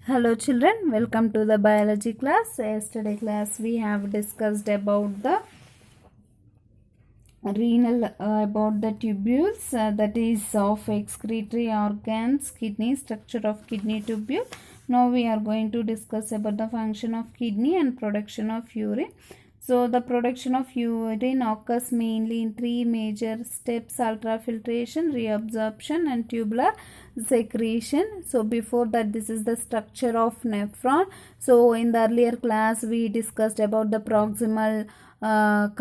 Hello children, welcome to the biology class. Yesterday class we have discussed about the renal about the tubules, that is of excretory organs, kidney, structure of kidney tubule. Now we are going to discuss about the function of kidney and production of urine. So the production of urine occurs mainly in three major steps: ultrafiltration, reabsorption and tubular secretion. So before that, this is the structure of nephron. So in the earlier class we discussed about the proximal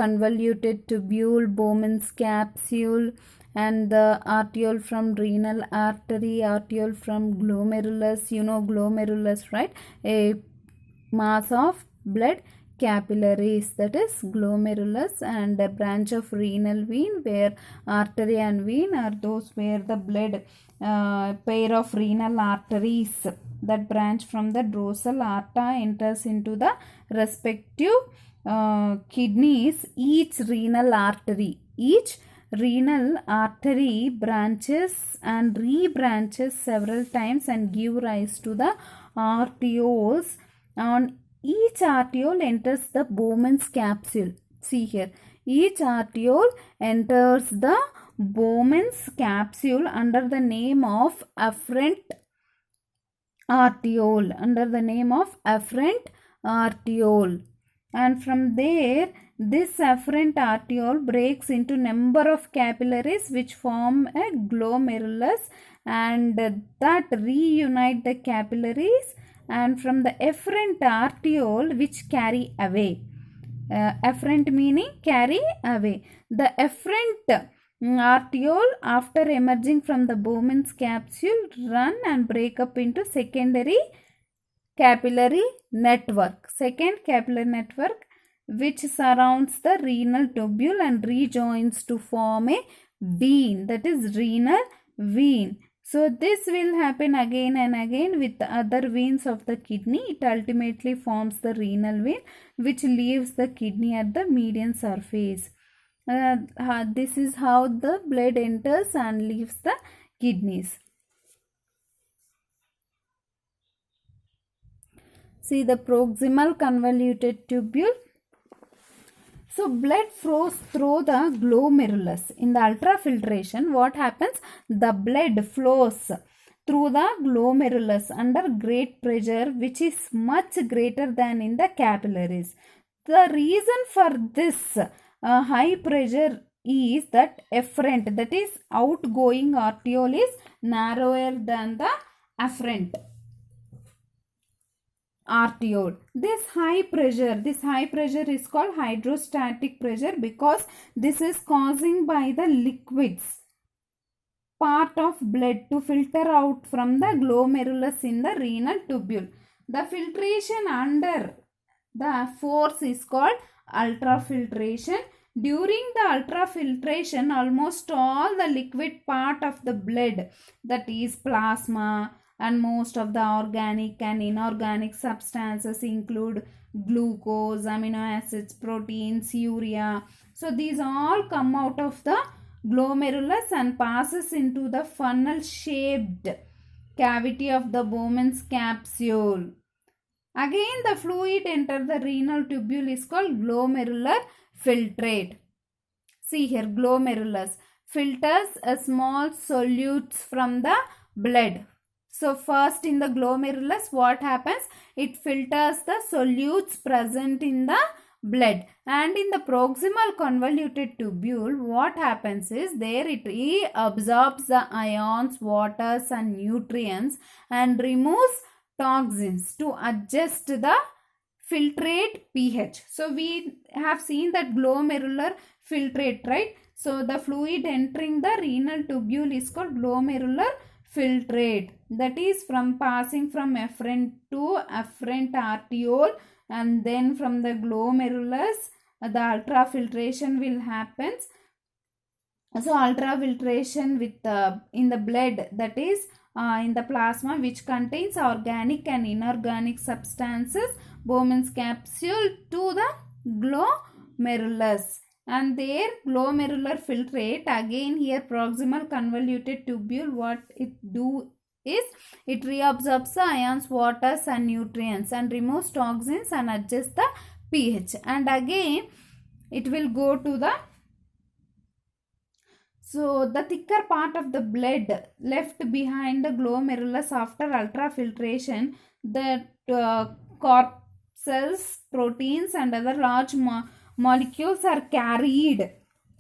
convoluted tubule, Bowman's capsule, and the arteriole from renal artery, arteriole from glomerulus. You know glomerulus, right? A mass of blood capillaries, that is glomerulus, and a branch of renal vein, where artery and vein are those where the blood pair of renal arteries that branch from the dorsal aorta enters into the respective kidneys. Each renal artery branches and rebranches several times and give rise to the arterioles. On each arteriole enters the Bowman's capsule. See here, each arteriole enters the Bowman's capsule under the name of afferent arteriole, and from there this afferent arteriole breaks into number of capillaries which form a glomerulus, and that reunite the capillaries, and from the efferent arteriole which carry away. Efferent meaning carry away. The efferent arteriole, after emerging from the Bowman's capsule, run and break up into second capillary network which surrounds the renal tubule and rejoins to form a vein, that is renal vein. So this will happen again and again with the other veins of the kidney. It ultimately forms the renal vein which leaves the kidney at the median surface. This is how the blood enters and leaves the kidneys. See the proximal convoluted tubule. So blood flows through the glomerulus. In the ultrafiltration, what happens? The blood flows through the glomerulus under great pressure, which is much greater than in the capillaries. The reason for this high pressure is that efferent, that is outgoing arteriole, is narrower than the afferent arteriole. This high pressure is called hydrostatic pressure because this is causing by the liquids part of blood to filter out from the glomerulus in the renal tubule. The filtration under the force is called ultrafiltration. During the ultrafiltration, almost all the liquid part of the blood, that is plasma, and most of the organic and inorganic substances include glucose, amino acids, proteins, urea. So these all come out of the glomerulus and passes into the funnel shaped cavity of the Bowman's capsule. Again the fluid enter the renal tubule is called glomerular filtrate. See here, glomerulus filters a small solutes from the blood. So first in the glomerulus, what happens? It filters the solutes present in the blood, and in the proximal convoluted tubule, what happens is there it reabsorbs the ions, waters and nutrients and removes toxins to adjust the filtrate pH. So we have seen that glomerular filtrate, right? So the fluid entering the renal tubule is called glomerular filtrate, that is from passing from efferent to afferent arteriole, and then from the glomerulus the ultrafiltration will happen. So ultrafiltration with in the blood, that is in the plasma which contains organic and inorganic substances, Bowman's capsule to the glomerulus, and there glomerular filtrate. Again here proximal convoluted tubule, what it do is it reabsorbs the ions, waters and nutrients and removes toxins and adjusts the pH. And again it will go to the, so the thicker part of the blood left behind the glomerulus after ultrafiltration, the corpuscles, proteins and other large molecules are carried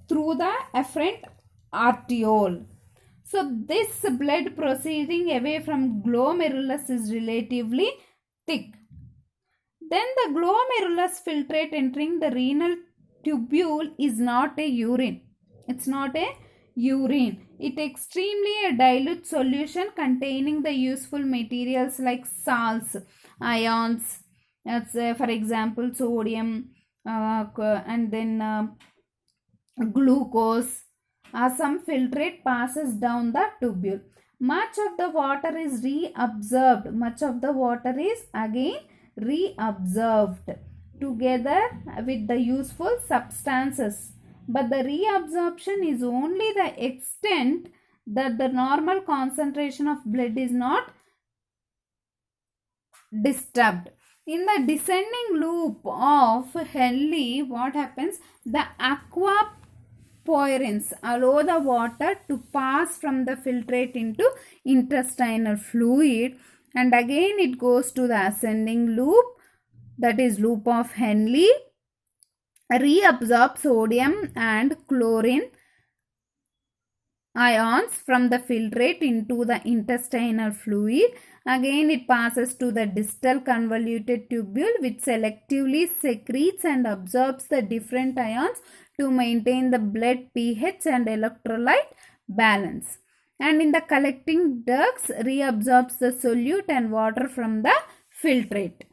through the afferent arteriole. So this blood proceeding away from glomerulus is relatively thick. Then the glomerulus filtrate entering the renal tubule is not a urine. It's not a urine. It extremely a dilute solution containing the useful materials like salts, ions, for example sodium, and then glucose. Some filtrate passes down the tubule. Much of the water is reabsorbed. Much of the water is again reabsorbed together with the useful substances. But the reabsorption is only the extent that the normal concentration of blood is not disturbed. In the descending loop of Henle, what happens? The aquaporin allow the water to pass from the filtrate into intestinal fluid, and again it goes to the ascending loop, that is loop of Henle, reabsorb sodium and chlorine ions from the filtrate into the intestinal fluid. Again it passes to the distal convoluted tubule, which selectively secretes and absorbs the different ions to maintain the blood pH and electrolyte balance. And in the collecting ducts, reabsorbs the solute and water from the filtrate.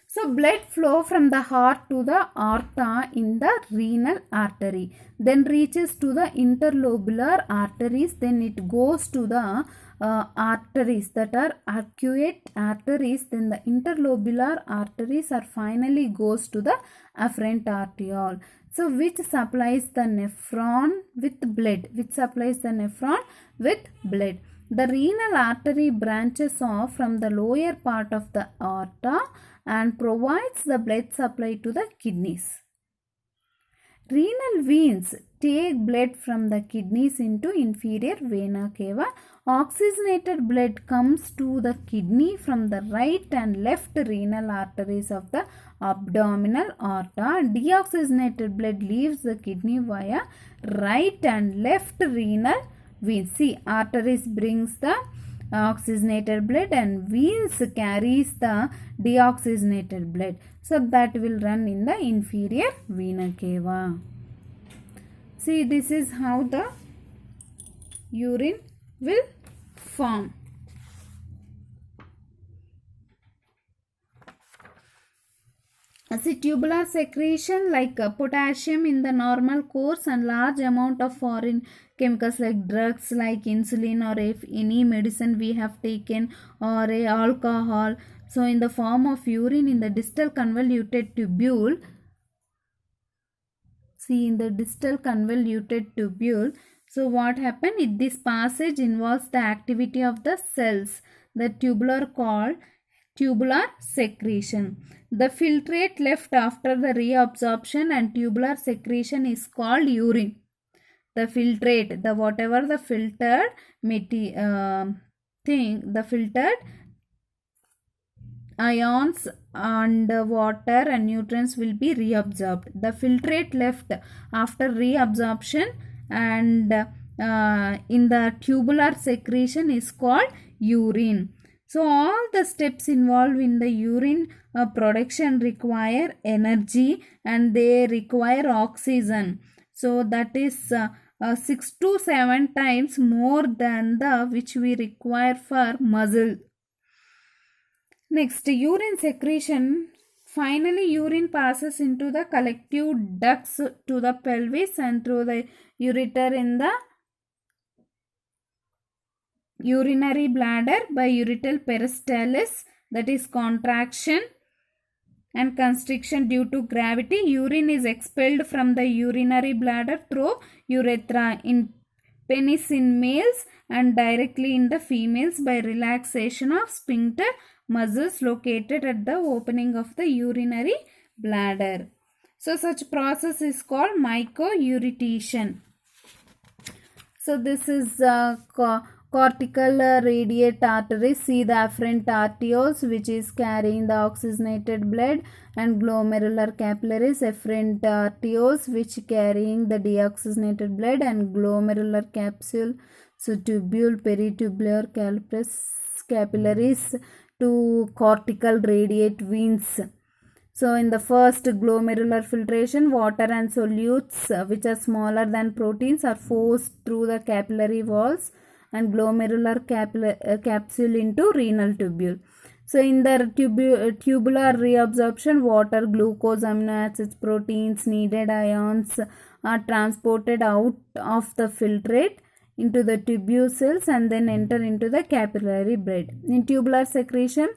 So blood flow from the heart to the aorta in the renal artery, then reaches to the interlobular arteries, then it goes to the arteries that are arcuate arteries, then the interlobular arteries are finally goes to the afferent arteriole. So which supplies the nephron with blood, The renal artery branches off from the lower part of the aorta and provides the blood supply to the kidneys. Renal veins take blood from the kidneys into inferior vena cava. Oxygenated blood comes to the kidney from the right and left renal arteries of the abdominal aorta. Deoxygenated blood leaves the kidney via right and left renal veins. See, arteries brings the oxygenated blood and veins carries the deoxygenated blood. So that will run in the inferior vena cava. See, this is how the urine will form. See, tubular secretion like potassium in the normal course and large amount of foreign chemicals like drugs like insulin, or if any medicine we have taken, or a alcohol. So in the form of urine in the distal convoluted tubule. See, in the distal convoluted tubule. So what happened? This passage involves the activity of the cells, the tubular called tubular secretion. The filtrate left after the reabsorption and tubular secretion is called urine. The filtrate, the whatever the filtered the filtered ions and water and nutrients will be reabsorbed. The filtrate left after reabsorption and in the tubular secretion is called urine. So all the steps involved in the urine production require energy and they require oxygen. So that is 6 to 7 times more than the which we require for muscle. Next, urine secretion. Finally, urine passes into the collective ducts to the pelvis and through the ureter in the urinary bladder by ureteral peristalsis, that is contraction, and constriction due to gravity. Urine is expelled from the urinary bladder through urethra in penis in males and directly in the females by relaxation of sphincter muscles located at the opening of the urinary bladder. So such process is called microuretation. So this is cortical radiate arteries. See the afferent arterioles which is carrying the oxygenated blood, and glomerular capillaries, efferent arterioles which carrying the deoxygenated blood, and glomerular capsule, so tubule, peritubular capillaries to cortical radiate veins. So in the first glomerular filtration, water and solutes which are smaller than proteins are forced through the capillary walls and glomerular capsule into renal tubule. So in the tubular reabsorption, water, glucose, amino acids, proteins, needed ions are transported out of the filtrate into the tubule cells and then enter into the capillary bed. In tubular secretion,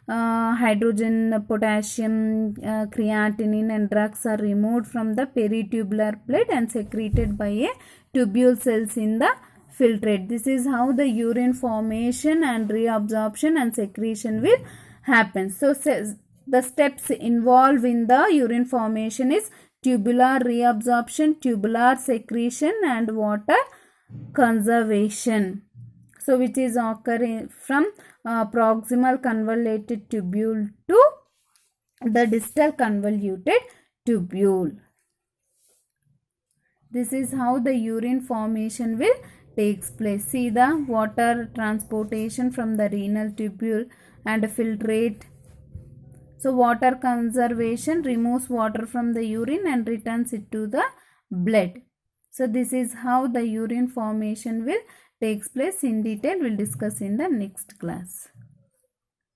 hydrogen, potassium, creatinine and drugs are removed from the peritubular blood and secreted by a tubule cells in the filtrate. This is how the urine formation and reabsorption and secretion will happen. So the steps involved in the urine formation is tubular reabsorption, tubular secretion and water conservation. So which is occurring from proximal convoluted tubule to the distal convoluted tubule. This is how the urine formation will takes place. See the water transportation from the renal tubule and filtrate. So water conservation removes water from the urine and returns it to the blood. So this is how the urine formation will takes place. In detail we'll discuss in the next class.